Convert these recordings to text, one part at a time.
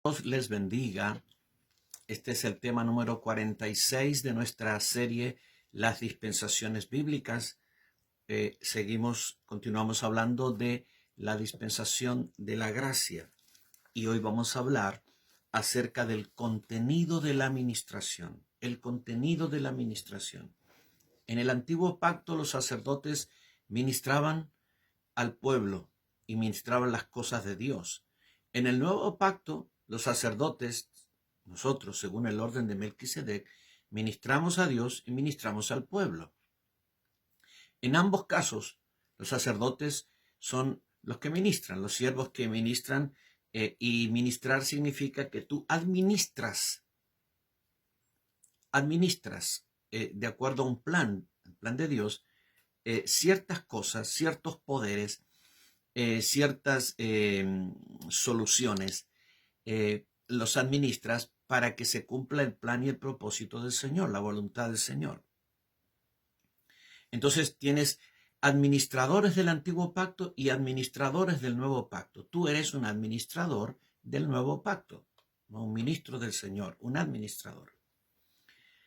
Dios les bendiga. Este es el tema número 46 de nuestra serie Las dispensaciones bíblicas. Continuamos hablando de la dispensación de la gracia. Y hoy vamos a hablar acerca del contenido de la administración. El contenido de la administración. En el antiguo pacto los sacerdotes ministraban al pueblo y ministraban las cosas de Dios. En el nuevo pacto, los sacerdotes, nosotros, según el orden de Melquisedec, ministramos a Dios y ministramos al pueblo. En ambos casos, los sacerdotes son los que ministran, los siervos que ministran, y ministrar significa que tú administras de acuerdo a un plan, el plan de Dios, ciertas cosas, ciertos poderes, ciertas soluciones, los administras para que se cumpla el plan y el propósito del Señor, la voluntad del Señor. Entonces tienes administradores del antiguo pacto y administradores del nuevo pacto. Tú eres un administrador del nuevo pacto, no un ministro del Señor, un administrador.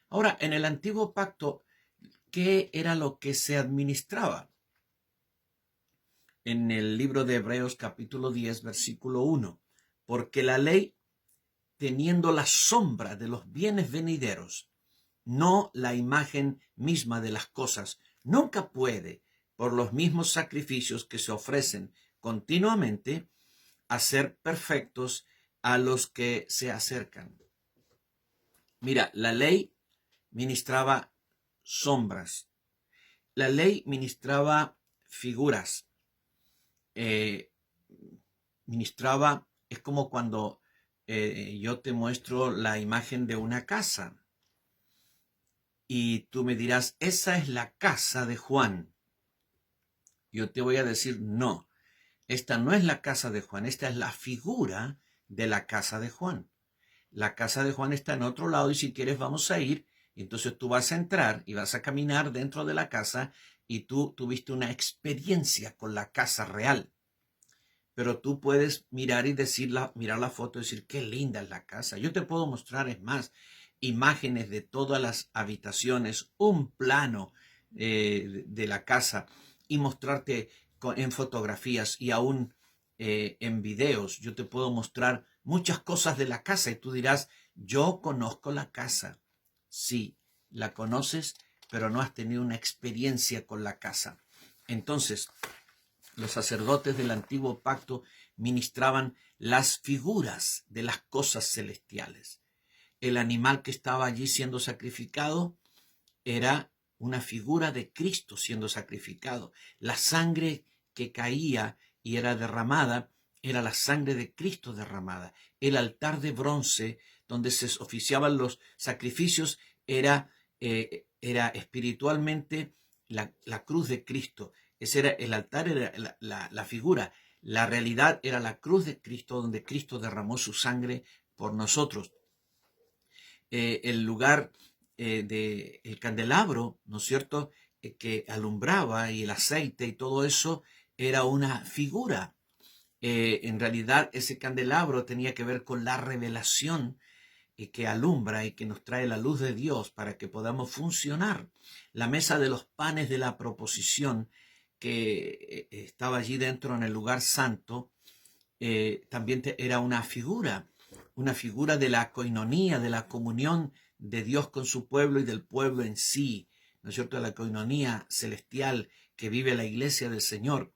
Ahora, en el antiguo pacto, ¿qué era lo que se administraba? En el libro de Hebreos capítulo 10, versículo 1, porque la ley, teniendo la sombra de los bienes venideros, no la imagen misma de las cosas, nunca puede, por los mismos sacrificios que se ofrecen continuamente, hacer perfectos a los que se acercan. Mira, la ley ministraba sombras, la ley ministraba figuras, es como cuando yo te muestro la imagen de una casa y tú me dirás, esa es la casa de Juan. Yo te voy a decir, no, esta no es la casa de Juan, esta es la figura de la casa de Juan. La casa de Juan está en otro lado y si quieres vamos a ir. Entonces tú vas a entrar y vas a caminar dentro de la casa y tú tuviste una experiencia con la casa real. Pero tú puedes mirar y mirar la foto y decir, qué linda es la casa. Yo te puedo mostrar, es más, imágenes de todas las habitaciones, un plano de la casa y mostrarte en fotografías y aún en videos. Yo te puedo mostrar muchas cosas de la casa y tú dirás, yo conozco la casa. Sí, la conoces, pero no has tenido una experiencia con la casa. Entonces, los sacerdotes del antiguo pacto ministraban las figuras de las cosas celestiales. El animal que estaba allí siendo sacrificado era una figura de Cristo siendo sacrificado. La sangre que caía y era derramada era la sangre de Cristo derramada. El altar de bronce donde se oficiaban los sacrificios era espiritualmente la cruz de Cristo. Ese era el altar, era la figura. La realidad era la cruz de Cristo, donde Cristo derramó su sangre por nosotros. El lugar del candelabro, ¿no es cierto?, que alumbraba, y el aceite y todo eso era una figura. En realidad ese candelabro tenía que ver con la revelación que alumbra y que nos trae la luz de Dios para que podamos funcionar. La mesa de los panes de la proposición que estaba allí dentro en el lugar santo, también era una figura de la coinonía, de la comunión de Dios con su pueblo y del pueblo en sí, ¿no es cierto?, la coinonía celestial que vive la iglesia del Señor.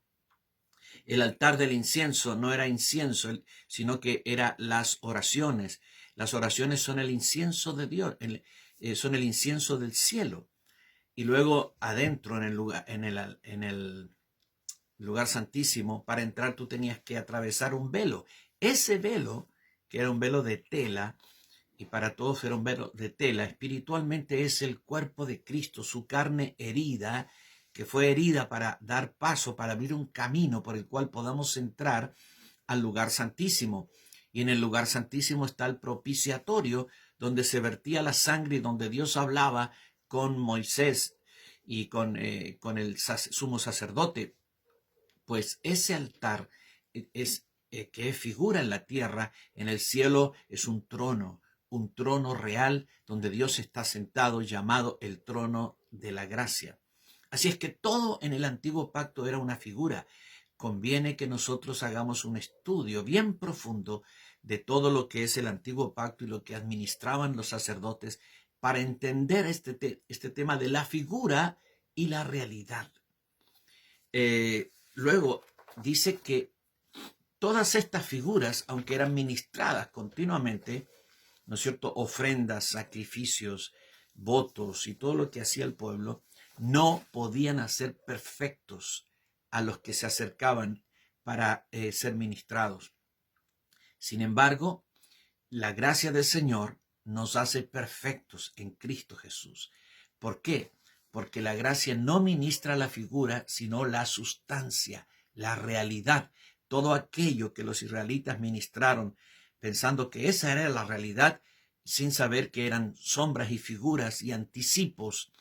El altar del incienso no era incienso, sino que eran las oraciones. Las oraciones son el incienso de Dios, son el incienso del cielo. Y luego adentro en el lugar santísimo, para entrar tú tenías que atravesar un velo. Ese velo, que era un velo de tela, y para todos era un velo de tela, espiritualmente es el cuerpo de Cristo, su carne herida, que fue herida para dar paso, para abrir un camino por el cual podamos entrar al lugar santísimo. Y en el lugar santísimo está el propiciatorio, donde se vertía la sangre y donde Dios hablaba con Moisés y con el sumo sacerdote. Pues ese altar es que es figura en la tierra, en el cielo es un trono real donde Dios está sentado, llamado el trono de la gracia. Así es que todo en el antiguo pacto era una figura. Conviene que nosotros hagamos un estudio bien profundo de todo lo que es el antiguo pacto y lo que administraban los sacerdotes para entender este tema de la figura y la realidad. Luego dice que todas estas figuras, aunque eran ministradas continuamente, ¿no es cierto?, ofrendas, sacrificios, votos y todo lo que hacía el pueblo, no podían hacer perfectos a los que se acercaban para ser ministrados. Sin embargo, la gracia del Señor nos hace perfectos en Cristo Jesús. ¿Por qué? Porque la gracia no ministra la figura, sino la sustancia, la realidad. Todo aquello que los israelitas ministraron, pensando que esa era la realidad, sin saber que eran sombras y figuras y anticipos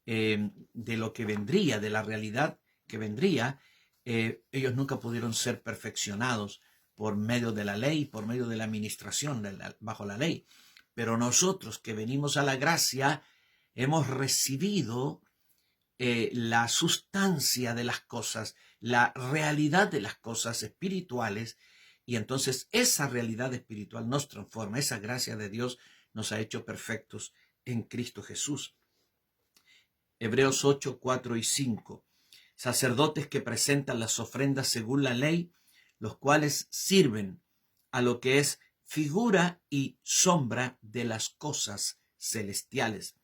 de lo que vendría, de la realidad que vendría, ellos nunca pudieron ser perfeccionados por medio de la ley, por medio de la administración bajo la ley. Pero nosotros que venimos a la gracia, hemos recibido la sustancia de las cosas, la realidad de las cosas espirituales, y entonces esa realidad espiritual nos transforma, esa gracia de Dios nos ha hecho perfectos en Cristo Jesús. Hebreos 8, 4 y 5. Sacerdotes que presentan las ofrendas según la ley, los cuales sirven a lo que es figura y sombra de las cosas celestiales,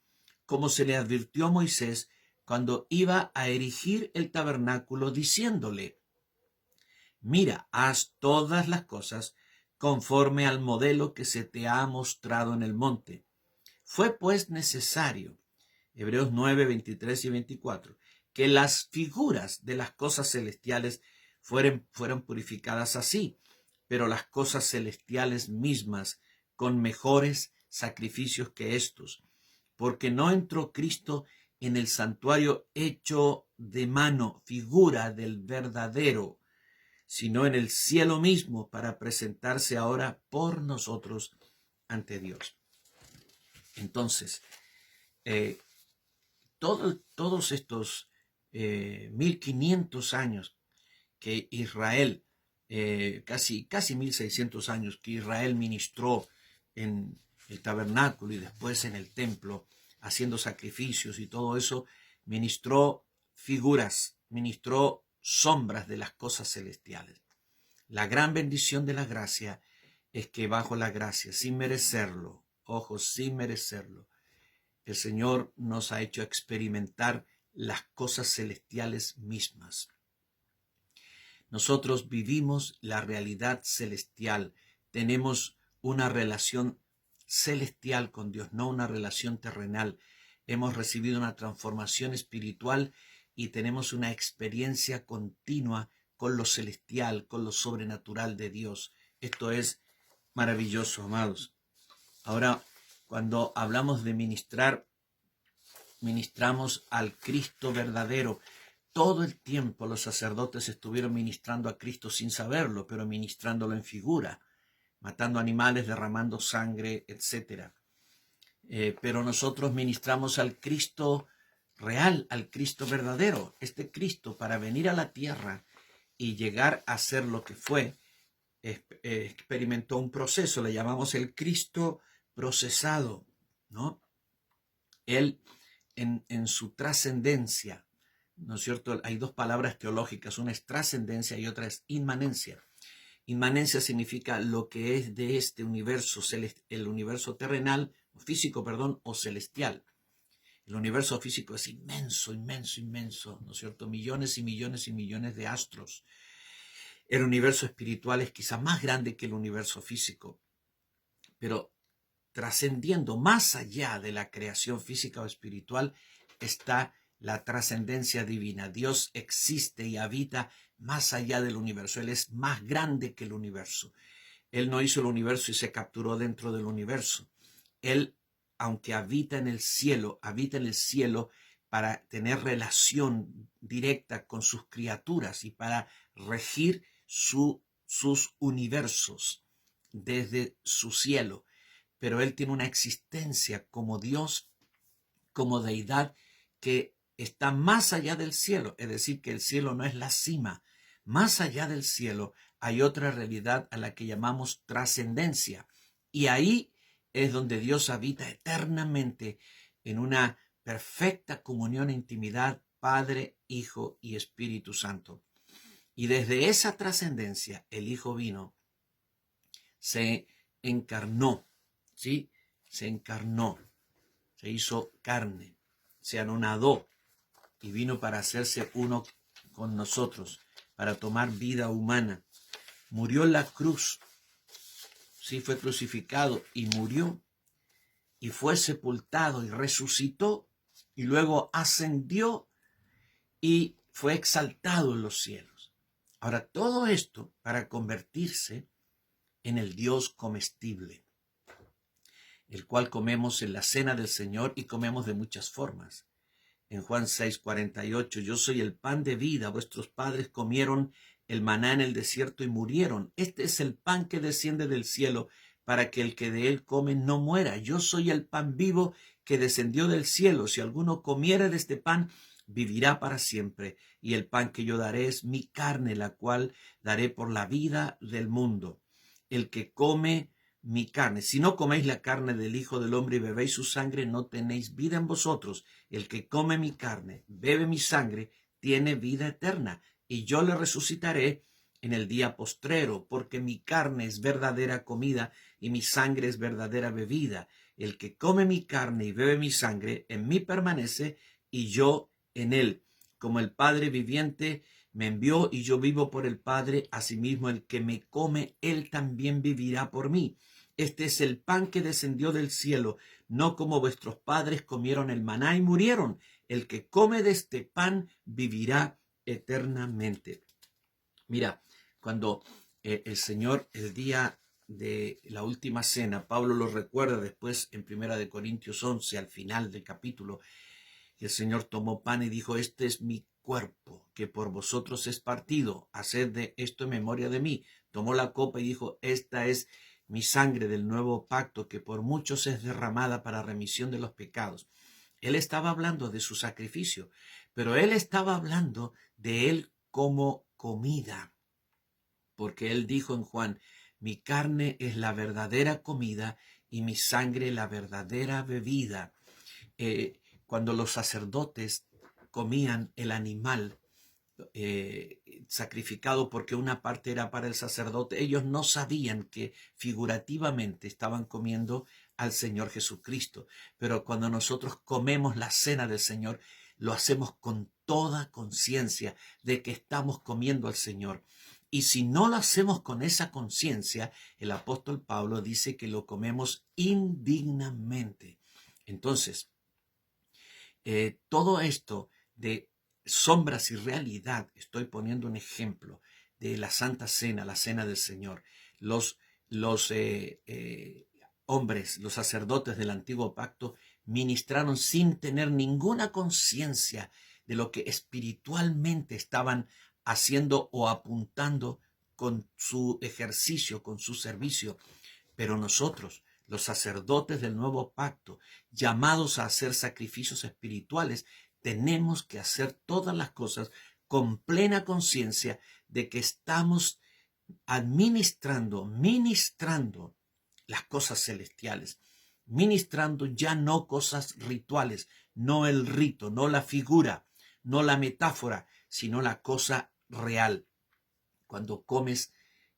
como se le advirtió a Moisés cuando iba a erigir el tabernáculo, diciéndole: mira, haz todas las cosas conforme al modelo que se te ha mostrado en el monte. Fue pues necesario, Hebreos 9, 23 y 24, que las figuras de las cosas celestiales fueran purificadas así, pero las cosas celestiales mismas con mejores sacrificios que estos, porque no entró Cristo en el santuario hecho de mano, figura del verdadero, sino en el cielo mismo, para presentarse ahora por nosotros ante Dios. Entonces, todos estos 1500 años que Israel, casi 1600 años que Israel ministró en el tabernáculo y después en el templo, haciendo sacrificios y todo eso, ministró figuras, ministró sombras de las cosas celestiales. La gran bendición de la gracia es que bajo la gracia, sin merecerlo, sin merecerlo, el Señor nos ha hecho experimentar las cosas celestiales mismas. Nosotros vivimos la realidad celestial, tenemos una relación celestial con Dios, no una relación terrenal. Hemos recibido una transformación espiritual y tenemos una experiencia continua con lo celestial, con lo sobrenatural de Dios. Esto es maravilloso, amados. Ahora, cuando hablamos de ministrar, ministramos al Cristo verdadero. Todo el tiempo los sacerdotes estuvieron ministrando a Cristo sin saberlo, pero ministrándolo en figura, matando animales, derramando sangre, etc. Pero nosotros ministramos al Cristo real, al Cristo verdadero. Este Cristo, para venir a la tierra y llegar a ser lo que fue, experimentó un proceso, le llamamos el Cristo procesado, ¿no? Él, en su trascendencia, ¿no es cierto? Hay dos palabras teológicas, una es trascendencia y otra es inmanencia. Inmanencia significa lo que es de este universo, el universo terrenal, físico, o celestial. El universo físico es inmenso, inmenso, inmenso, ¿no es cierto? Millones y millones y millones de astros. El universo espiritual es quizá más grande que el universo físico, pero trascendiendo más allá de la creación física o espiritual está la trascendencia divina. Dios existe y habita más allá del universo. Él es más grande que el universo. Él no hizo el universo y se capturó dentro del universo. Él, aunque habita en el cielo para tener relación directa con sus criaturas y para regir su sus universos desde su cielo, pero Él tiene una existencia como Dios, como deidad, que está más allá del cielo, es decir, que el cielo no es la cima. Más allá del cielo hay otra realidad a la que llamamos trascendencia, y ahí es donde Dios habita eternamente en una perfecta comunión e intimidad, Padre, Hijo y Espíritu Santo. Y desde esa trascendencia el Hijo vino, se encarnó, ¿sí? Se encarnó, se hizo carne, se anonadó y vino para hacerse uno con nosotros, para tomar vida humana. Murió en la cruz, sí, fue crucificado y murió, y fue sepultado y resucitó, y luego ascendió y fue exaltado en los cielos. Ahora, todo esto para convertirse en el Dios comestible, el cual comemos en la cena del Señor y comemos de muchas formas. En Juan 6:48, yo soy el pan de vida, vuestros padres comieron el maná en el desierto y murieron. Este es el pan que desciende del cielo, para que el que de él come no muera. Yo soy el pan vivo que descendió del cielo. Si alguno comiere de este pan, vivirá para siempre. Y el pan que yo daré es mi carne, la cual daré por la vida del mundo. El que come mi carne, si no coméis la carne del Hijo del Hombre y bebéis su sangre, no tenéis vida en vosotros. El que come mi carne, bebe mi sangre, tiene vida eterna, y yo le resucitaré en el día postrero, porque mi carne es verdadera comida y mi sangre es verdadera bebida. El que come mi carne y bebe mi sangre, en mí permanece y yo en él. Como el Padre viviente me envió y yo vivo por el Padre, asimismo el que me come, él también vivirá por mí. Este es el pan que descendió del cielo, no como vuestros padres comieron el maná y murieron. El que come de este pan vivirá eternamente. Mira, cuando el Señor, el día de la última cena, Pablo lo recuerda después en 1 Corintios 11, al final del capítulo, y el Señor tomó pan y dijo, este es mi cuerpo, que por vosotros es partido, haced de esto en memoria de mí. Tomó la copa y dijo, esta es mi sangre del nuevo pacto, que por muchos es derramada para remisión de los pecados. Él estaba hablando de su sacrificio, pero él estaba hablando de él como comida, porque él dijo en Juan, mi carne es la verdadera comida y mi sangre la verdadera bebida. Cuando los sacerdotes comían el animal sacrificado, porque una parte era para el sacerdote, ellos no sabían que figurativamente estaban comiendo al Señor Jesucristo. Pero cuando nosotros comemos la cena del Señor, lo hacemos con toda conciencia de que estamos comiendo al Señor. Y si no lo hacemos con esa conciencia, el apóstol Pablo dice que lo comemos indignamente. Entonces, todo esto de sombras y realidad, estoy poniendo un ejemplo de la Santa Cena, la Cena del Señor. Los hombres, los sacerdotes del Antiguo Pacto, ministraron sin tener ninguna conciencia de lo que espiritualmente estaban haciendo o apuntando con su ejercicio, con su servicio. Pero nosotros, los sacerdotes del nuevo pacto, llamados a hacer sacrificios espirituales, tenemos que hacer todas las cosas con plena conciencia de que estamos ministrando las cosas celestiales, ministrando ya no cosas rituales, no el rito, no la figura, no la metáfora, sino la cosa real. Cuando comes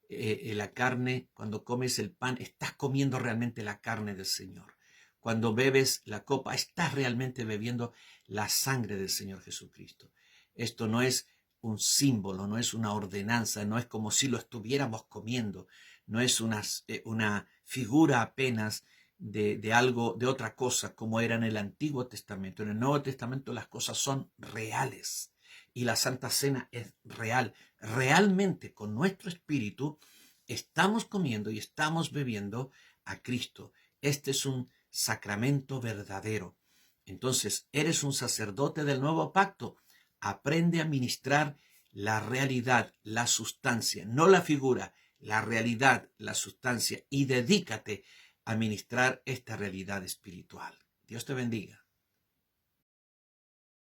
la carne, cuando comes el pan, estás comiendo realmente la carne del Señor. Cuando bebes la copa, estás realmente bebiendo la sangre del Señor Jesucristo. Esto no es un símbolo, no es una ordenanza, no es como si lo estuviéramos comiendo, no es una figura apenas de algo, de otra cosa, como era en el Antiguo Testamento. En el Nuevo Testamento las cosas son reales y la Santa Cena es real. Realmente con nuestro espíritu estamos comiendo y estamos bebiendo a Cristo. Este es un sacramento verdadero. Entonces, eres un sacerdote del nuevo pacto. Aprende a ministrar la realidad, la sustancia, no la figura, la realidad, la sustancia, y dedícate a ministrar esta realidad espiritual. Dios te bendiga.